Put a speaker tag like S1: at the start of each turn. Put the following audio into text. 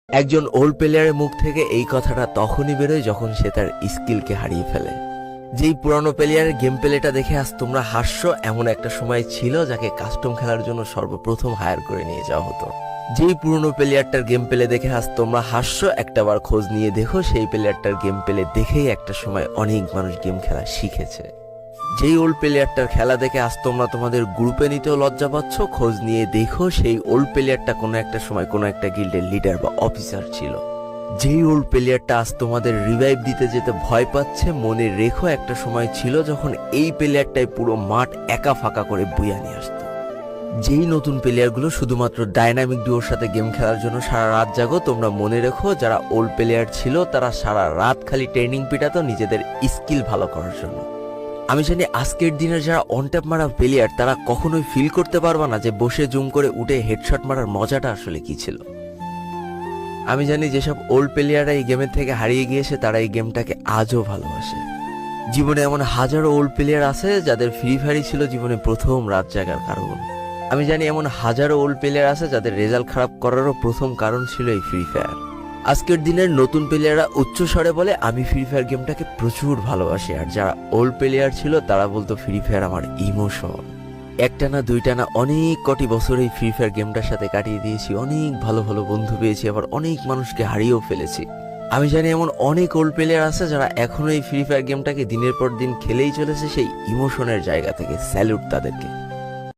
S1: একজন ওল্ড প্লেয়ারের মুখ থেকে এই কথাটা তখনই বেরোয় যখন সে তার স্কিলকে হারিয়ে ফেলে। যেই পুরানো প্লেয়ারের গেম প্লেটা দেখে আজ তোমরা হাসছো, এমন একটা সময় ছিল যাকে কাস্টম খেলার জন্য সর্বপ্রথম হায়ার করে নিয়ে যাওয়া হতো। যেই পুরনো প্লেয়ারটার গেম প্লে দেখে আজ তোমরা হাসছো, একটাবার খোঁজ নিয়ে দেখো সেই প্লেয়ারটার গেম প্লে দেখেই একটা সময় অনেক মানুষ গেম খেলা শিখেছে। যেই ওল্ড প্লেয়ারটার খেলা দেখে আজ তোমরা তোমাদের গ্রুপে নিতেও লজ্জা পাচ্ছ, খোঁজ নিয়ে দেখো সেই ওল্ড প্লেয়ারটা কোনো একটা সময় কোনো একটা গিল্ডের লিডার বা অফিসার ছিল। যেই ওল্ড প্লেয়ারটা আজ তোমাদের রিভাইভ দিতে যেতে ভয় পাচ্ছে, মনে রেখো একটা সময় ছিল যখন এই প্লেয়ারটাই পুরো মাঠ একা ফাঁকা করে বুয়া নিয়ে আসতো। যেই নতুন প্লেয়ারগুলো শুধুমাত্র ডাইনামিক ডুয়োর সাথে গেম খেলার জন্য সারা রাত জাগো, তোমরা মনে রেখো যারা ওল্ড প্লেয়ার ছিল তারা সারা রাত খালি ট্রেনিং পিটাতো নিজেদের স্কিল ভালো করার জন্য। আমি জানি আজকের দিনের যারা অনট্যাপ মারা প্লেয়ার তারা কখনোই ফিল করতে পারবে না যে বসে জুম করে উঠে হেডশট মারার মজাটা আসলে কি ছিল। আমি জানি যেসব ওল্ড প্লেয়াররা এই গেমের থেকে হারিয়ে গিয়েছে তারা এই গেমটাকে আজও ভালোবাসে। জীবনে এমন হাজারো ওল্ড প্লেয়ার আছে যাদের ফ্রি ফায়ারই ছিল জীবনে প্রথম রাত জাগার কারণ। আমি জানি এমন হাজারো ওল্ড প্লেয়ার আছে যাদের রেজাল্ট খারাপ করারও প্রথম কারণ ছিল এই ফ্রি ফায়ার। আজকের দিনের নতুন প্লেয়াররা উচ্চ স্বরে বলে আমি ফ্রি ফায়ার গেমটাকে প্রচুর ভালোবাসি, আর যারা ওল্ড প্লেয়ার ছিল তারা বলতো ফ্রি ফায়ার আমার ইমোশন। একটা না দুইটা না অনেক কটি বছর এই ফ্রি ফায়ার গেমটার সাথে কাটিয়ে দিয়েছি, অনেক ভালো ভালো বন্ধু পেয়েছি, আবার অনেক মানুষকে হারিয়েও ফেলেছি। আমি জানি এমন অনেক ওল্ড প্লেয়ার আছে যারা এখনো এই ফ্রি ফায়ার গেমটাকে দিনের পর দিন খেলেই চলেছে সেই ইমোশনের জায়গা থেকে। স্যালুট তাদেরকে।